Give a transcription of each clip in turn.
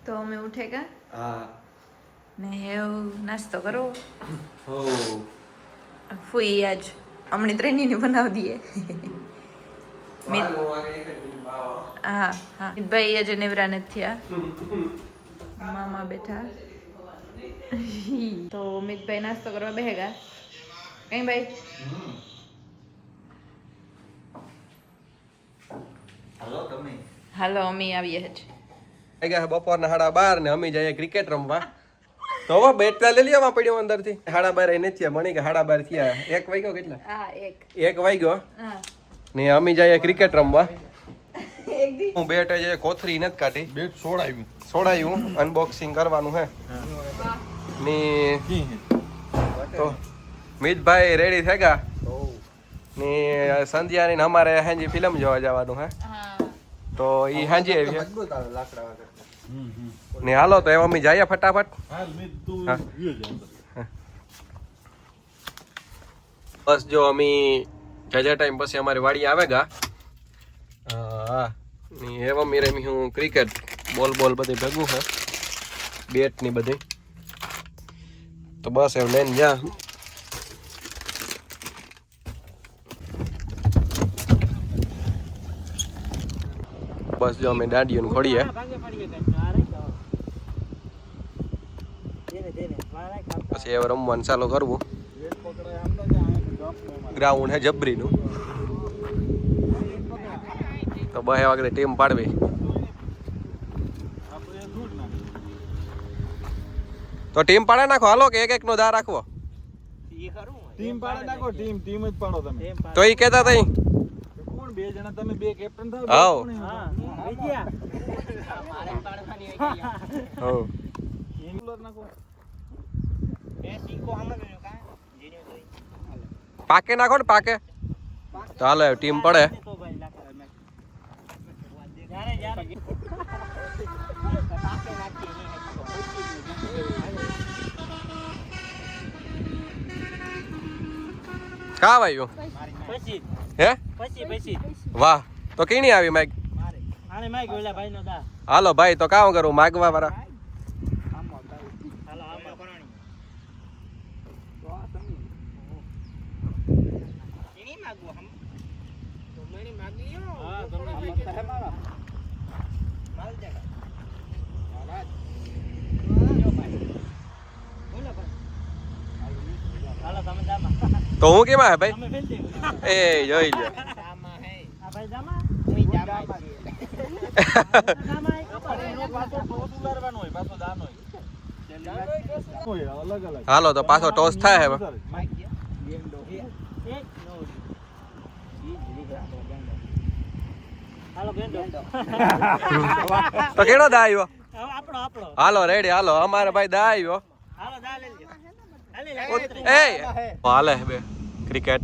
तो मैं उठेगा हाँ ने नाश्तो करो हो फुई आज हमने त्रेनी ने बना दिए हाँ हाँ भाई आज नेवरा ने थिया मामा बैठा तो मित भाई नाश्तो करवा बेहेगा कहीं भाई हेलो तमे હાલો અમી આવીએ જ ગયા બપોરના 12:30 ને અમે જઈએ ક્રિકેટ રમવા તો હવે બેટ લઈ લેવા પડ્યો અંદરથી 12:30 નથી થયા મણી કે 12:30 થયા 1 વાગ્યો કેટલા હા 1 વાગ્યો હા ને અમે જઈએ ક્રિકેટ રમવા એક દી હું બેટ જે કોથરી નથી કાઢી બેટ છોડાયું અનબોક્સિંગ કરવાનું હે ને તો મિતભાઈ રેડી થઈ ગયા ને સંધ્યા ને અમારે હાંજી ફિલ્મ જોવા જવાનું હે હા તો ઈ હાંજી આવી છે ને હાલો તો એમ અમે જઈએ ફટાફટ હા. બસ જો અમે જાજા ટાઈમ પછી અમારી વાડી આવે ગા હા ને એમ અમે રમી હું ક્રિકેટ બોલ બધી ભેગું છે બેટ ની બધી તો બસ એમ લઈને જા બસ જો અમે દાંડીઓને ખોડીએ પછી હવે રમવાનું ચાલુ કરવું ગ્રાઉન્ડ હે જબરીનું તો 2 વાગે ટીમ પાડવી તો ટીમ પાડે નાખો હાલો કે એક નો દા રાખવો ટીમ પાડે નાખો ટીમ જ પાડો તમે તો ઈ કહેતા તઈ કોણ બે જણા તમે બે કેપ્ટન થાવ આવો હો પાકે નાખો ને પાકે તો હાલો ટીમ પડે કા આવ્યું હે વાહ તો કીણી આવી માઈક હાલો ભાઈ તો કામ કરું માગવા વાળા તો હું કેમાં હે ભાઈ એ જોઈ લ્યો હાલો તો પાછો ટોસ થાય હવે તો કેનો દા આવ્યો હાલો રેડી હાલો અમારે ભાઈ દા આવ્યો એ હાલે બે ક્રિકેટ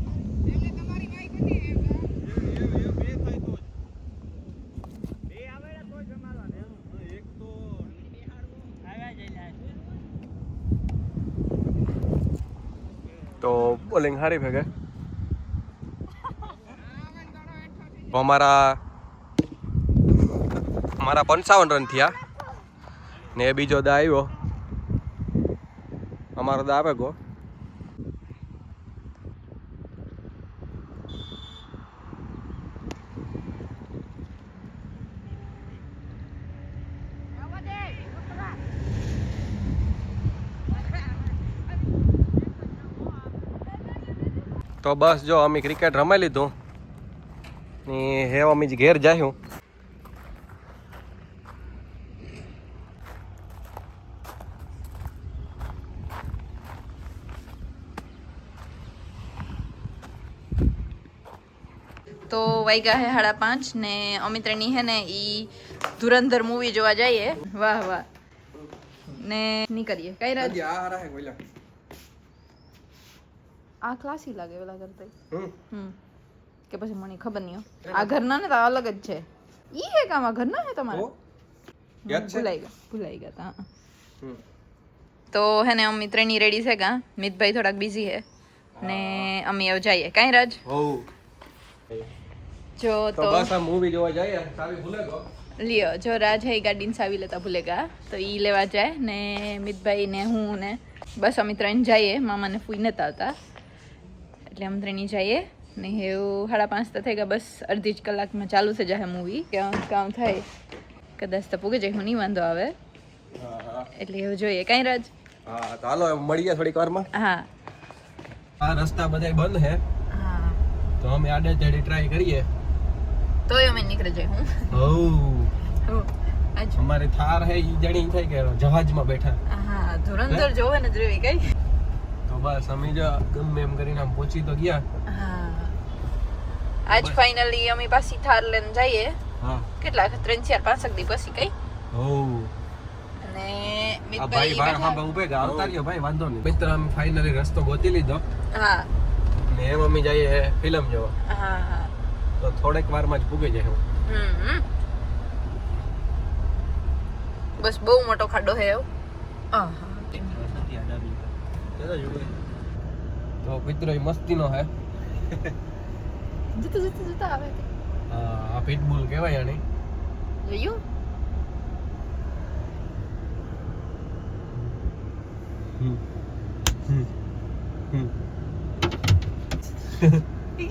તો બોલિંગ હારી ભેગે અમારા 55 રન થયા ને બીજો દા આવ્યો અમારો દા આવે ગો તો બસ જો અમે ક્રિકેટ રમાઈ લીધું ને હે અમે ઘેર જાયું તો વાગ્યા હે 5:30 ને અમિત્રની હે ને ઈ ધુરંધર મૂવી જોવા જઈએ વાહ વાહ ને નીકળીએ કઈ રાત આ ક્લાસી લાગે ઓલા કરતા કે પછી મને ખબર નહીં આ ઘરના ને તો અલગ જ છે ઈ હે કામ આ ઘરના હે તમારે ભૂલાઈ ગયા તા તો હે ને અમી ત્રણની રેડી છે કા મિતભાઈ થોડાક બિઝી હે ને અમે હવે જઈએ કાઈ રાજ હો જો તો બસ આ મૂવી જોવા જઈએ સારી ભૂલે ગયો લ્યો જો રાજ હે ગાડીને સાવી લેતા ભૂલેગા તો ઈ લેવા જાય ને મિતભાઈ ને હું ને બસ અમે ત્રણ જઈએ મામાને ફૂઈ નતા આવતા એટલે અમે ત્રણી જઈએ ને એવું 5:30 તો થઈ ગયા બસ અડધી જ કલાકમાં ચાલુ થઈ જાય મૂવી કામ થાય કદાચ તો પૂગે જાય હું નહીં વાંધો આવે એટલે એવું જોઈએ કઈ રાજ હા તો હાલો મળીએ થોડીક વારમાં હા આ રસ્તા બધાય બંધ હે હા તો અમે આડે ચડી ટ્રાય કરીએ તોય અમે નીકળી જાય હો આજ અમારે થાર હે ઈ જણી થાય કે જહાજમાં બેઠા હા ધુરંધર જોવે ને જોઈ કઈ તો બસ અમે જો ગમે એમ કરીને આમ પહોંચી તો ગયા હા આજ ફાઇનલી અમે પાછી થાર લઈને જઈએ હા કેટલા 3-4-5 દી પછી કઈ હો અને આ ભાઈ ભાઈ હા બહુ ઉભે ગા ઉતાર્યો ભાઈ વાંધો નહીં મિત્ર અમે ફાઇનલી રસ્તો ગોતી લીધો હા ને એમ અમે જઈએ ફિલ્મ જોવા હા હા તો થોડેક વારમાં જ પૂગી જાય હું બસ બહુ મોટો ખાડો હે એવું તો મિત્ર એ મસ્તીનો હે જતા આવે આ પિટબુલ કહેવાય આને જોયું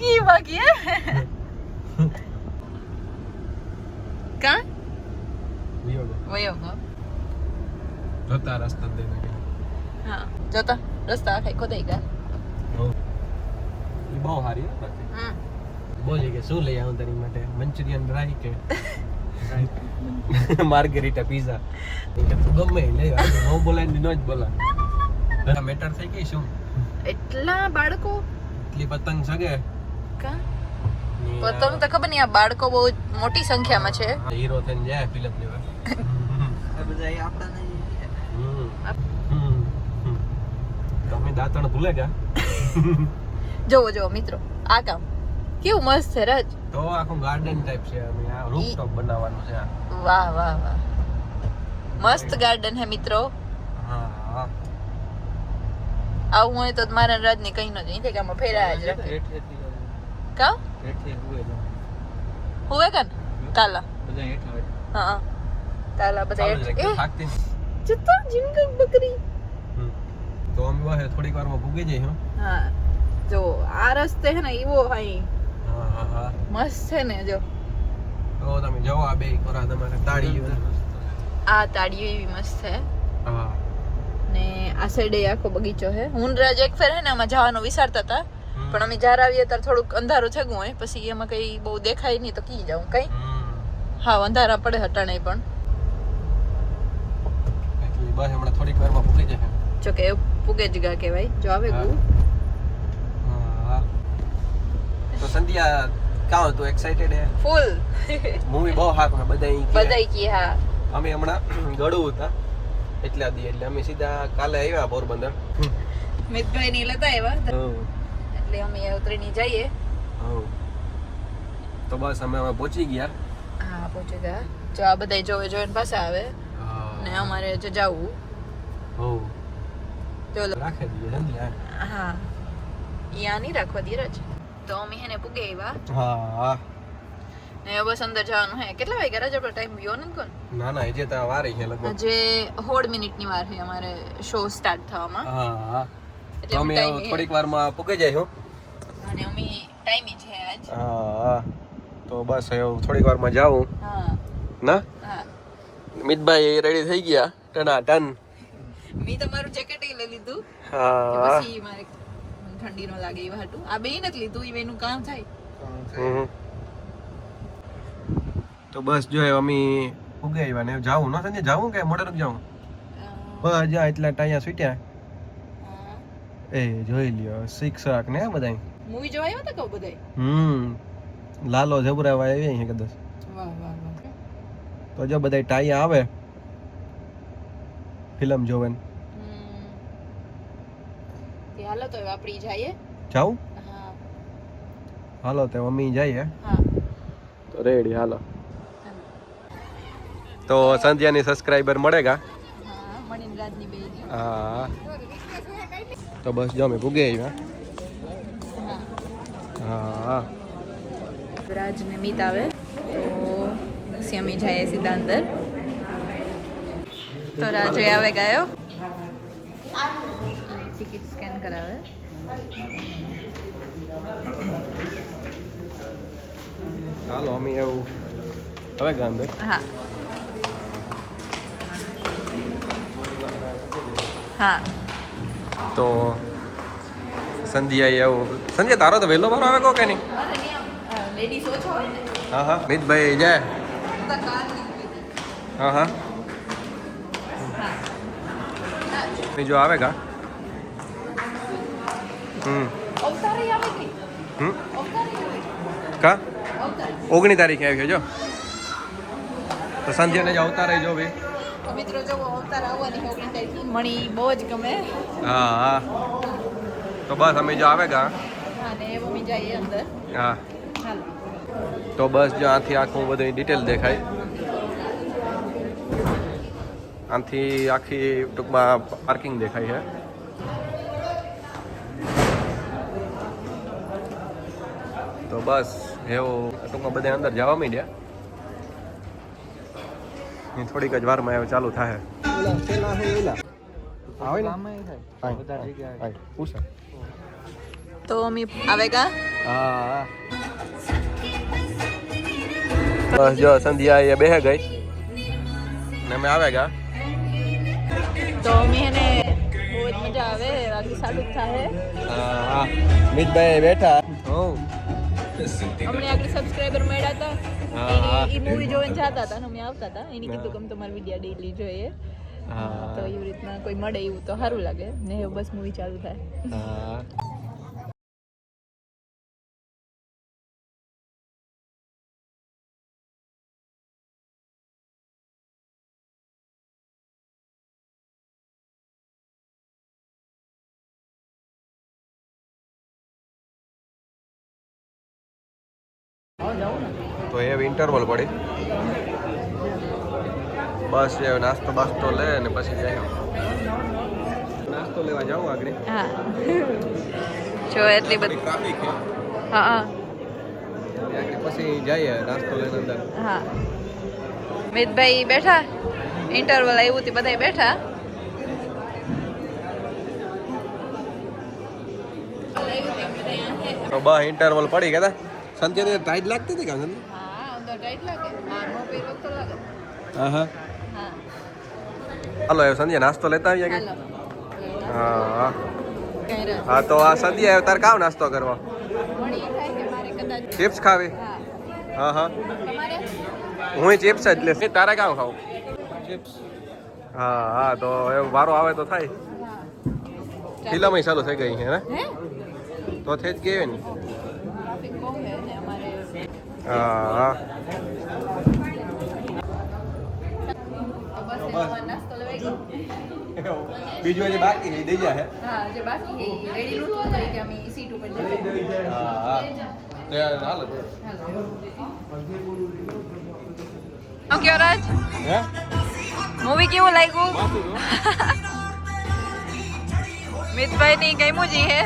ઈ બાકી હે કા વયો ગો જોતા રસ્તા દેને હા જોતા રસ્તા આખા ખોદાઈ ગયા એ બહુ સારી હે બાકી બોલી કે શું લઈ આવું તારી માટે મંચુરિયન ડ્રાય કે માર્ગેરીટા પીઝા એ કે તું ગમે લઈ આવ નો બોલાય ને નો જ બોલા મેટર થઈ ગઈ શું એટલા બાળકો એટલી પતંગ સગે કા પતંગ તો ખબર નહીં આ બાળકો બહુ મોટી સંખ્યામાં છે હીરો થઈને જાય ફિલ્મ લેવા આ બધા આપડા નહીં તમે દાંતણ ભૂલે ગયા જોવો જોવો મિત્રો આ કામ કેવું મસ્ત છે રાજ તો આખું ગાર્ડન ટાઈપ છે અમે આ રૂફટોપ બનાવવાનું છે વાહ વાહ વાહ મસ્ત ગાર્ડન હે મિત્રો હા હા આવું હોય તો મારા રાજ ને કઈ ન જાય કે આમાં ફેરાયા જ રાખે કા હુએ કન તાલા બધા હેઠા હા તાલા બધા એ થાકતી જતો જીંગલ બકરી તો અમે વાહે થોડીક વારમાં ભૂગી જઈ હું હા જો આ રસ્તે હે ને ઈવો હાઈ હા હા હા મસ્ત છે ને જો તો તમે જવો આ બે કોરા તમારે તાળીઓ આ તાળીઓ એવી મસ્ત છે હા ને આ સાઈડે આખો બગીચો છે હું રાજ એક ફેર હે ને આમાં જવાનું વિચારતા હતા પણ અમે જ્યારે આવીએ ત્યારે થોડુંક અંધારું થયું હોય પછી એમાં કઈ બહુ દેખાય નહીં તો કી જાઉં કઈ હા અંધારા પડે હટાણે પણ એટલે બસ હમણાં થોડીક વારમાં ભૂગી જશે જો કે પુગે જ ગા કહેવાય જો આવે ગુ હા તો સંધ્યા કાં તો એક્સાઇટેડ હે ફૂલ મૂવી બહુ હાક હે બધાય બધાય કી હા અમે હમણાં ગળું હતા એટલા દી એટલે અમે સીધા કાલે આવ્યા પોરબંદર મિતભાઈ ની લેતા આવ્યા એટલે અમે ઉતરીને જઈએ તો બસ અમે પહોંચી ગયા હા પહોંચી ગયા જો આ બધાય જોઈને પાછા આવે ને અમારે જો જાવું ચલો રાખે દઈએ સંધ્યા હા યા નહીં રાખવા ધીરજ તો અમે હેને પુગે આવ્યા હા ને બસ અંદર જવાનું હે કેટલા વાગ્યા રાજ આપણો ટાઈમ ગયો ને કોણ ના ના હજી તો વાર છે લગભગ જે 16 મિનિટની વાર છે અમારે શો સ્ટાર્ટ થવામાં હા એટલે અમે થોડીક વારમાં પૂગી જાય હું અને અમે ટાઈમી છે આજ હા તો બસ હવે થોડીક વારમાં જાઉં હા ના હા મિતભાઈ રેડી થઈ ગયા ટના ટન મી તમારું જેકેટ લઈ લીધું હા પછી મારે ઠંડી નો લાગે એવા હતું આ બે નથી લીધું ઈ બેનું કામ થાય તો બસ જો અમે ઉગે આવ્યા ને જાવું ન સંજય જાવું કે મોડર જાવું બસ જા એટલા ટાયા છૂટ્યા એ જોઈ લ્યો શિક્ષક ને બધાય મૂવી જોવા આવ્યા હતા કહું બધાય લાલો જબરાવા આવી છે કદાચ વાહ વાહ વાહ તો જો બધાય ટાયા આવે ફિલ્મ જોવે તે હાલો તો આપણી જઈએ જાવું હા હાલો તો મમ્મી જઈએ હા તો રેડી હાલો તો સંધ્યાની સબસ્ક્રાઇબર મળેગા હા મણીન રાજની બેની હા તો બસ જો અમે ભૂગે આવ્યા હા રાજ ને મીત આવે તો પછી અમે જઈએ સીધા અંદર. તો રાજે આવે ગયો ટિકિટ સ્કેન કરાવે. ચાલો અમે એવું હવે ગા અંદર. હા હા તો સંધ્યા એવું સંધ્યા તારો તો વહેલો વારો આવે કહો કે નહીં? લેડીઝ ઓછા હોય ને હા હા મિતભાઈ જાય. તો કાર હા હા બીજો આવે કા અવતારે આવે કે અવતારે આવે કા અવતાર 19 તારીખે આવ્યો જો તો સંધ્યાને જ અવતારે જો ભાઈ. તો મિત્રો જો અવતાર આવવાની 19 તારીખે મણી બહુ જ ગમે. હા હા તો બસ અમે જો આવે કા હા ને મમ્મી જઈએ અંદર. હા હાલો તો બસ જો આથી આખું બધું ડિટેલ દેખાય. આથી આખી ટૂંકમાં પાર્કિંગ દેખાય છે. તો બસ એવું ટૂંકમાં બધા અંદર જવા માંડ્યા. થોડીક જ વારમાં એવું ચાલુ થાય. તો મમ્મી આવેગા. હા બસ જો સંધ્યા એ બેહે ગઈ ને અમે આવેગા. તો મમ્મી એને બહુ જ મજા આવે રાત્રિ સાડું થાય. હા મિતભાઈ બેઠા. હમણાં આગળ સબસ્ક્રાઇબર મળ્યા હતા. એ મૂવી જોઈને જતા હતા ને અમે આવતા હતા. એની કીધું કે અમે તમારી વિડીયો ડેઈલી જોઈએ. તો એવી રીતના કોઈ મળે એવું તો સારું લાગે ને એવું બસ મૂવી ચાલુ થાય. તો એ ઇન્ટરવલ પડી બસ એ નાસ્તો બાસ્તો લે ને પછી જાય. નાસ્તો લેવા જાઉં આગળ. હા જો એટલી બધી ટ્રાફિક છે હા આગળ પછી જઈએ નાસ્તો લઈને અંદર. હા મિતભાઈ બેઠા ઇન્ટરવલ આવ્યું તે બધા બેઠા. તો બસ ઇન્ટરવલ પડી ગયા. સંધ્યા ટાઈટ લાગતી હતી કાં? હા અંદર ટાઈટ લાગે. હા નો પહેરો તો લાગે. હા હા હા હાલો એ સંધ્યા નાસ્તો લેતા આવીએ કે? હાલો હા કઈ રસ હા તો આ સંધ્યા તાર કાવ નાસ્તો કરવા? વળી એ થાય કે મારે કદાચ ચિપ્સ ખાવી? હા હા હા તમારે હું ચિપ્સ જ લેશ. તારે કામ ખાવું? ચિપ્સ. હા હા તો એવું વારો આવે તો થાય. ફિલ્મ ચાલુ થઈ ગઈ છે ને હે તો થઈ જ ગઈ ને. ટ્રાફિક બહુ છે ને અમારે. હા તો બસ એમાં નાસ્તો લેવાઈ ગયો. બીજું હજી બાકી નહીં દઈ જાય. હા જે બાકી છે એ રેડી નહોતું તો કે અમે સીટ ઉપર જઈએ. હા હા હાલો. ઓકે રાજ હે મૂવી કેવું લાગ્યું? મિતભાઈ ની ગમ્યું જી હે.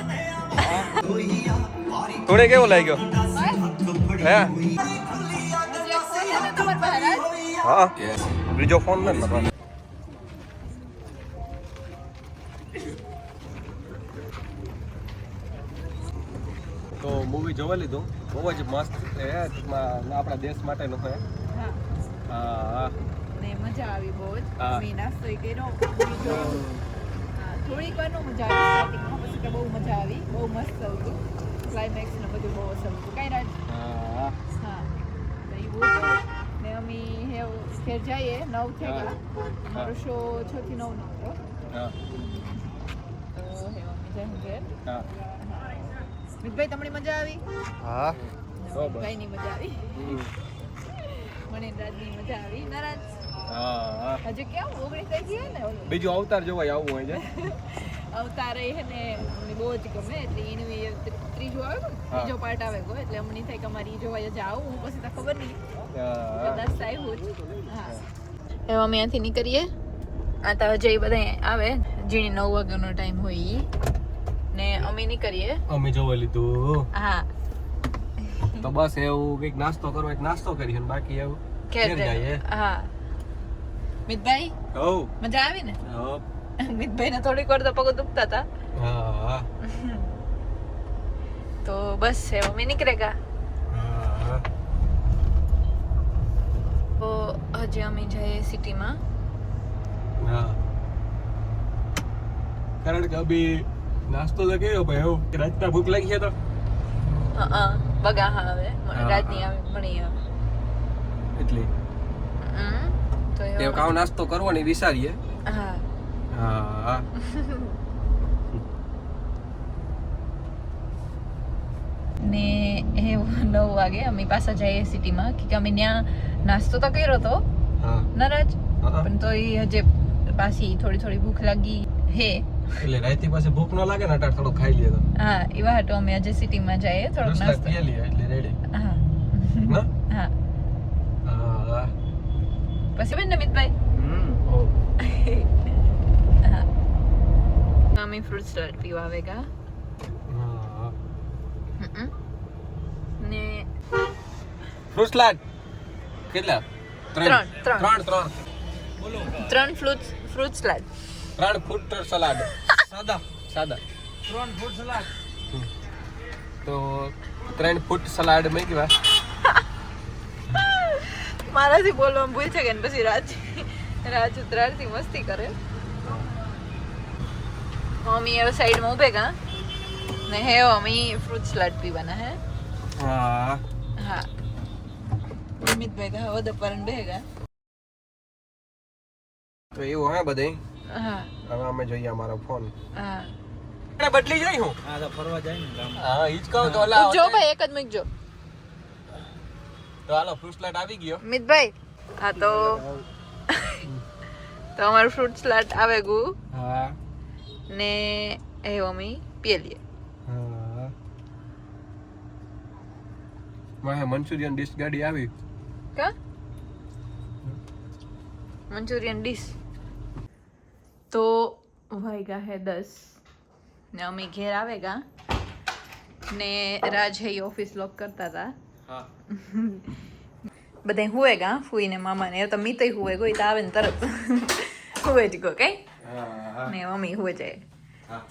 થોડે કેવો લાગ્યો? હે હા બીજો ફોન ને તો મૂવી જોવા લીધું. બહુ જ મસ્ત છે. આપણા દેશ માટેનું છે. હા ને મજા આવી બહુ જ. હા. મેં નાસ્તો ય કર્યો. મૂવી જોયું. હા, થોડીક વારનું મજા આવી સ્ટાર્ટિંગમાં પછી તો બહુ મજા આવી. બહુ મસ્ત હતું. ક્લાઇમેક્સ ને બધું બહુ અસર હતું. કાંઈ રાજ હા હા તો એ બહુ હતું. ને અમે હેવ ઘેર જઈએ 9 થઈ ગયા. મારો શો 6 થી 9 નો હતો. હા તો હેવ અમે જઈએ ઘેર. હા મિતભાઈ તમને મજા આવી? હા ભાઈ ની મજા આવી. મને રાજની મજા આવી. નારાજ હા હજુ કેમ 19 થઈ ગઈ ને ઓલું બીજું અવતાર જોવા આવવું હોય છે. અવતારે હે ને મને બહુ જ ગમે એટલે એનું એ ત્રીજો આવે ને હા. ત્રીજો પાર્ટ આવે ગયો એટલે અમને થાય કે અમારી જોવા જ આવું હું પછી તો ખબર નહીં હા કદાચ આવ્યું જ હા એવા અમે અહીંયાથી નીકળીએ. આ તો હજે બધા આવે જેને 9 વાગ્યાનો ટાઈમ હોય ઈ ને અમે નીકળીએ. અમે જોવા લીધું. હા તો બસ એવું કંઈક નાસ્તો કરવો એક નાસ્તો કરી બાકી એવું ઘેર ઘેર જાય, જાય. હા મિતભાઈ હો મજા આવી ને હો મિતભાઈ ને થોડીક વાર તો પગ દુખતા હતા હા તો બસ है मम्मी निकलेगा હા તો હજી અમે જઈએ સિટીમાં હા કારણ કે અભી નાસ્તો તો કર્યો ભાઈ એવું રાતના ભૂખ લાગી છે તો બગા હા હવે હા, રાતની હા. આવે મળી આવે એટલે તો તે એવું- કાવ નાસ્તો કરવો ને વિચારીએ હા હા ને એ 9 વાગે અમે પાછા જઈએ સિટીમાં કે અમે ત્યાં નાસ્તો તો કર્યો તો હા નરાજ હા પણ તો એ હજે પાછી થોડી ભૂખ લાગી હે એટલે રાતે પાસે ભૂખ ન લાગે ને અટાર થોડું ખાઈ લઈએ તો હા એવા હાટો અમે આજે સિટીમાં જઈએ થોડોક રસલા નાસ્તો પીએ લઈએ એટલે રેડી હા ના હા હા પછી બેન નમિતભાઈ ઓ હા અમે ફ્રૂટ સલાડ પીવા આવેગા હા ને ફ્રૂટ સલાડ કેટલા ત્રણ. ત્રણ ફ્રૂટ સલાડ 3 ફ્રૂટ સલાડ સાદા 3 ફૂટ સલાડ તો 3 ફ્રૂટ સલાડ મેં કેવા મારાથી બોલવામાં ભૂલ છે કે ને પછી રાજ ઉતરાળથી મસ્તી કરે મમ્મી હવે સાઈડમાં ઉભે ગા ને હે મમ્મી ફ્રૂટ સલાડ પીવાના હે હા હા અમિતભાઈ ગા હવે દપારણ બેગા તો એવું હે બધે હા હવે અમે જોઈએ અમારો ફોન હા બદલી જાય હું હા તો ફરવા જાય ને ગામ હા ઈ જ કહું તો ઓલા જો ભાઈ એક જ મૂકજો તો હાલો ફ્રૂટ સલાડ આવી ગયો મિતભાઈ હા તો અમારું ફ્રૂટ સલાડ આવે ગુ હા ને એ મમ્મી પીએ લઈએ હા માહે મંચુરિયન ડિશ ગાડી આવી કા મંચુરિયન ડીશ તો વાગ્યા હે 10 ને અમે ઘેર આવેગા ને રાજ હે ઓફિસ લોક કરતા હતા હા બધા હુએગા ફૂઈ ને મામા ને તો મીતય હુએ ગઈ તો આવે ને તરત હુએ જ ગો કઈ હા ને મમ્મી હુએ જાય હા